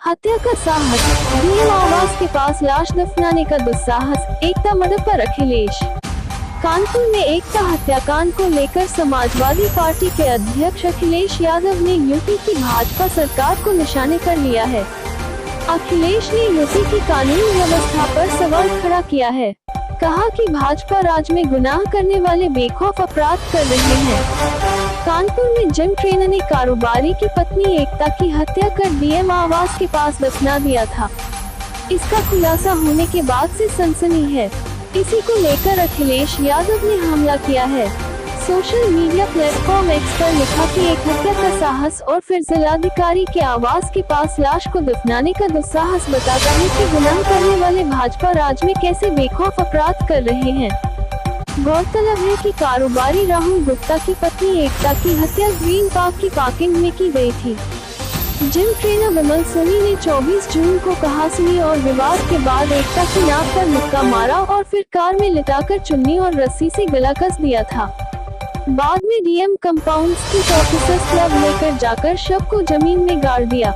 हत्या का साहस, डीएम आवास के पास लाश दफनाने का दुस्साहस, एकता मर्डर पर अखिलेश। कानपुर में एकता हत्याकांड को लेकर समाजवादी पार्टी के अध्यक्ष अखिलेश यादव ने यूपी की भाजपा सरकार को निशाने पर लिया है। अखिलेश ने यूपी की कानून व्यवस्था पर सवाल खड़ा किया है। कहा कि भाजपा राज्य में गुनाह करने वाले बेखौफ अपराध कर रहे हैं। कानपुर में जिम ट्रेनर ने कारोबारी की पत्नी एकता की हत्या कर डीएम आवास के पास दफना दिया था। इसका खुलासा होने के बाद से सनसनी है। इसी को लेकर अखिलेश यादव ने हमला किया है। सोशल मीडिया प्लेटफॉर्म एक्स पर लिखा कि एक हत्या का साहस और फिर जिलाधिकारी के आवास के पास लाश को दफनाने का दुस्साहस बताता है कि गुनाह करने वाले भाजपा राज्य में कैसे बेखौफ अपराध कर रहे हैं। गौरतलब है कि कारोबारी राहुल गुप्ता की पत्नी एकता की हत्या ग्रीन पार्क की पार्किंग में की गई थी। जिम ट्रेनर विमल सोनी ने 24 जून को कहासुनी और विवाद के बाद एकता की नाक पर मुक्का मारा और फिर कार में लिटाकर चुन्नी और रस्सी से गला कस दिया था। बाद में डीएम कंपाउंड स्थित ऑफिसर्स क्लब लेकर जाकर शव को जमीन में गाड़ दिया।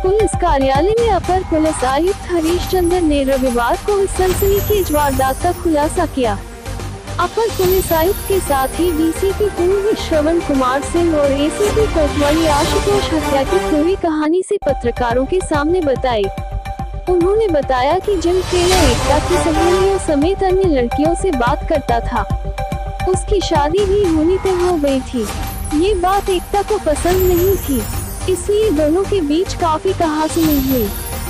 पुलिस कार्यालय में अपर पुलिस आयुक्त हरीश चंद्र ने रविवार को इस सनसनीखेज वारदात का खुलासा किया। अपर पुलिस आयुक्त के साथ ही डीसीपी पूर्व श्रवण कुमार सिंह और एसीपी कोतवाली आशुतोष हत्या की पूरी कहानी से पत्रकारों के सामने बताई। उन्होंने बताया कि जिम ट्रेनर एकता की सहेलियों समेत अन्य लड़कियों से बात करता था। उसकी शादी भी होनी तय हो गई थी। ये बात एकता को पसंद नहीं थी, इसलिए दोनों के बीच काफी कहासुनी हुई।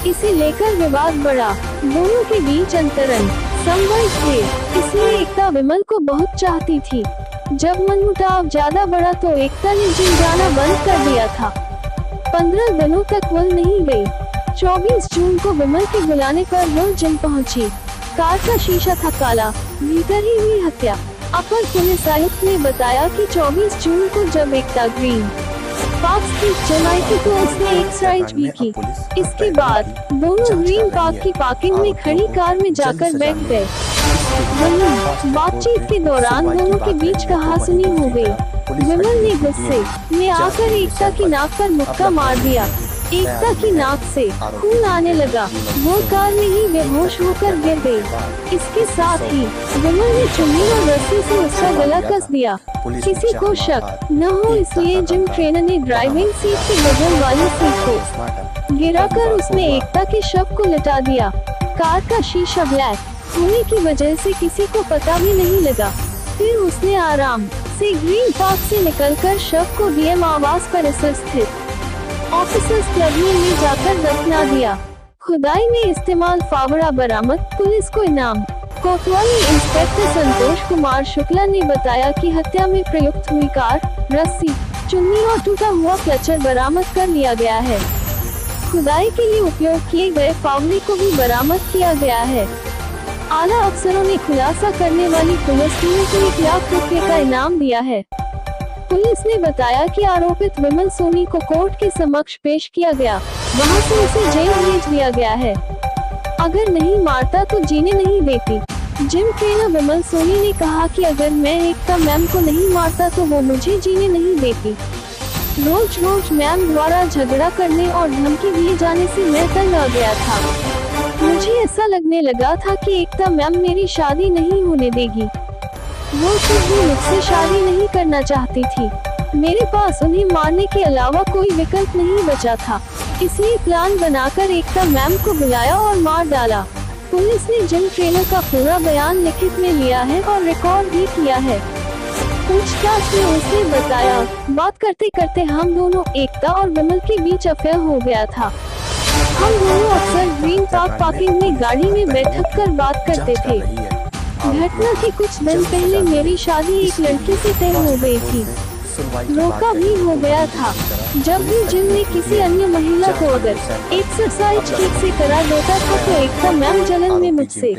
इसे लेकर विवाद बढ़ा। दोनों के बीच अंतरंग संबंध थे, इसलिए एकता विमल को बहुत चाहती थी। जब मनमुटाव ज्यादा बढ़ा तो एकता ने जिम जाना बंद कर दिया था। 15 दिनों तक वो नहीं गई। 24 जून को विमल के बुलाने पर वो जिम पहुंची। कार का शीशा था काला, भीतर ही हुई हत्या। अपर पुलिस आयुक्त ने बताया कि 24 जून को जब एकता ग्रीन पार्क स्थित जमाई थी तो उसने एक्सरसाइज भी की। इसके बाद दोनों ग्रीन पार्क की पार्किंग में खड़ी कार में जाकर बैठ गए। वहीं बातचीत के दौरान दोनों के बीच कहासुनी हो गई। विमल ने गुस्से में आकर एकता की नाक पर मुक्का मार दिया। एकता की नाक से खून आने लगा। वो कार में ही बेहोश होकर गिर गई। इसके साथ ही विमल ने चुन्नी और रस्सी से उसका गला कस दिया। किसी को शक न हो इसलिए जिम ट्रेनर ने ड्राइविंग सीट के बगल वाली सीट को गिराकर उसमें एकता के शव को लिटा दिया। कार का शीशा ब्लैक होने की वजह से किसी को पता भी नहीं लगा। फिर उसने आराम से ग्रीन पार्क से निकलकर शव को डीएम आवास परिसर स्थित ऑफिसर्स क्लब में ले जाकर दफना दिया। खुदाई में इस्तेमाल फावड़ा बरामद, पुलिस को इनाम। कोतवाली इंस्पेक्टर संतोष कुमार शुक्ला ने बताया कि हत्या में प्रयुक्त हुई कार, रस्सी, चुन्नी और टूटा हुआ क्लचर बरामद कर लिया गया है। खुदाई के लिए उपयोग किए गए फावड़े को भी बरामद किया गया है। आला अफसरों ने खुलासा करने वाली पुलिस टीम को 1 लाख रुपए का इनाम दिया है। पुलिस ने बताया कि आरोपित विमल सोनी को कोर्ट के समक्ष पेश किया गया, वहां से उसे जेल भेज दिया गया है। अगर नहीं मारता तो जीने नहीं देती। जिम ट्रेनर विमल सोनी ने कहा कि अगर मैं एकता मैम को नहीं मारता तो वो मुझे जीने नहीं देती। रोज रोज मैम द्वारा झगड़ा करने और धमकी दिए जाने से मैं तंग आ गया था। मुझे ऐसा लगने लगा था कि एकता मैम मेरी शादी नहीं होने देगी। वो खुद भी मुझसे शादी नहीं करना चाहती थी। मेरे पास उन्हें मारने के अलावा कोई विकल्प नहीं बचा था, इसलिए प्लान बनाकर एकता मैम को बुलाया और मार डाला। पुलिस ने जिम ट्रेनर का पूरा बयान लिखित में लिया है और रिकॉर्ड भी किया है। पूछताछ में उसने बताया, बात करते करते हम दोनों एकता और विमल के बीच अफेयर हो गया था। हम दोनों अक्सर ग्रीन पार्क पार्किंग में गाड़ी में बैठक कर बात करते थे। घटना के कुछ दिन पहले मेरी शादी एक लड़की से तय हो गई थी। रोका भी हो गया था। जब भी जिम में किसी अन्य महिला को अगर एक्सरसाइज ठीक से करा देता था तो एकता मैम जलन में मुझसे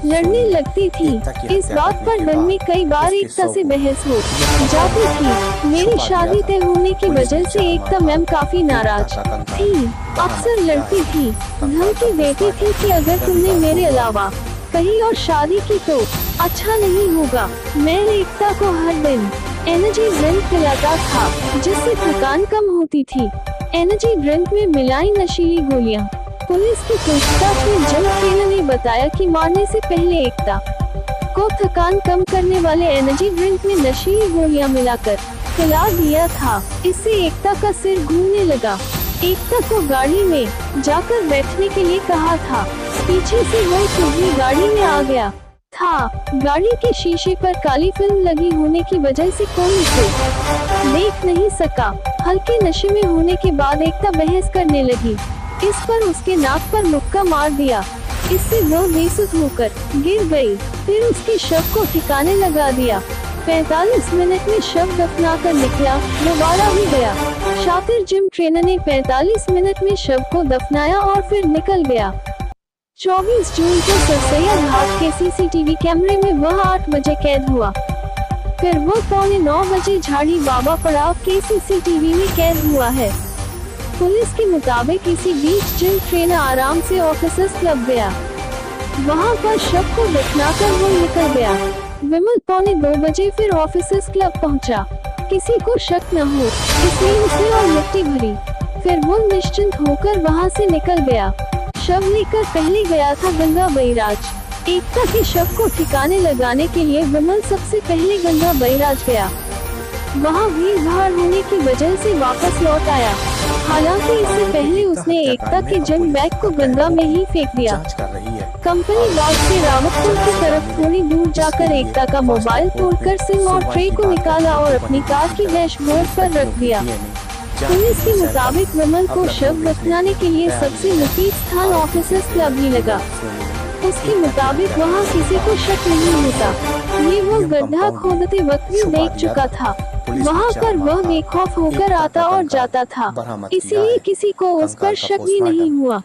लड़ने लगती थी। इस बात पर दिन में कई बार एकता से बहस हो जाती थी। मेरी शादी तय होने की वजह से एकता मैम काफी नाराज थी। अक्सर लड़ती थी, धमकी देती थी कि अगर तुमने मेरे अलावा कहीं और शादी की तो अच्छा नहीं होगा। मैं एकता को हर दिन एनर्जी ड्रिंक पिलाता था जिससे थकान कम होती थी। एनर्जी ड्रिंक में मिलाई नशीली गोलियां। पुलिस की पूछताछ में जिम ट्रेनर ने बताया कि मारने से पहले एकता को थकान कम करने वाले एनर्जी ड्रिंक में नशीली गोलियां मिलाकर पिला दिया था। इससे एकता का सिर घूमने लगा। एकता को गाड़ी में जाकर बैठने के लिए कहा था। पीछे से वह खुद ही गाड़ी में आ गया था। गाड़ी के शीशे पर काली फिल्म लगी होने की वजह से कोई उसे देख नहीं सका। हल्के नशे में होने के बाद एकता बहस करने लगी। इस पर उसके नाक पर मुक्का मार दिया। इससे वो बेसुध होकर गिर गई। फिर उसके शव को ठिकाने लगा दिया। 45 मिनट में शव दफना कर निकला, दोबारा ही गया। शातिर जिम ट्रेनर ने 45 मिनट में शव को दफनाया और फिर निकल गया। 24 जून को सरसैया घाट के सीसीटीवी कैमरे में वह 8 बजे कैद हुआ। फिर वो 8:45 बजे झाड़ी बाबा पड़ाव के सीसीटीवी में कैद हुआ है। पुलिस के मुताबिक इसी बीच जिम ट्रेनर आराम से ऑफिसर्स क्लब गया। वहां पर शव को दफनाकर वो निकल गया। विमल 2:45 बजे फिर ऑफिसर्स क्लब पहुंचा। किसी को शक न हो इसलिए उसने और मिट्टी भरी। फिर वो निश्चिंत होकर वहां से निकल गया। शव लेकर पहले गया था गंगा बैराज। एकता के शव को ठिकाने लगाने के लिए विमल सबसे पहले गंगा बैराज गया। वहाँ भीड़ भाड़ होने की वजह से वापस लौट आया। हालांकि इससे पहले उसने एकता के जिम बैग को गंगा में ही फेंक दिया। कंपनी बाग से रावतपुर की तरफ थोड़ी दूर जाकर एकता का मोबाइल तोड़कर सिम और ट्रे को निकाला और अपनी कार की डैशबोर्ड पर रख दिया। पुलिस के मुताबिक विमल को शव दफनाने के लिए सबसे मुफीद स्थान ऑफिसर्स क्लब ही लगा। उसके मुताबिक वहाँ किसी को शक नहीं होता। ये वो गड्ढा खोदते वक्त भी देख चुका था। वहाँ पर वह बेखौफ होकर आता और जाता था, इसलिए किसी को उस पर शक भी नहीं हुआ।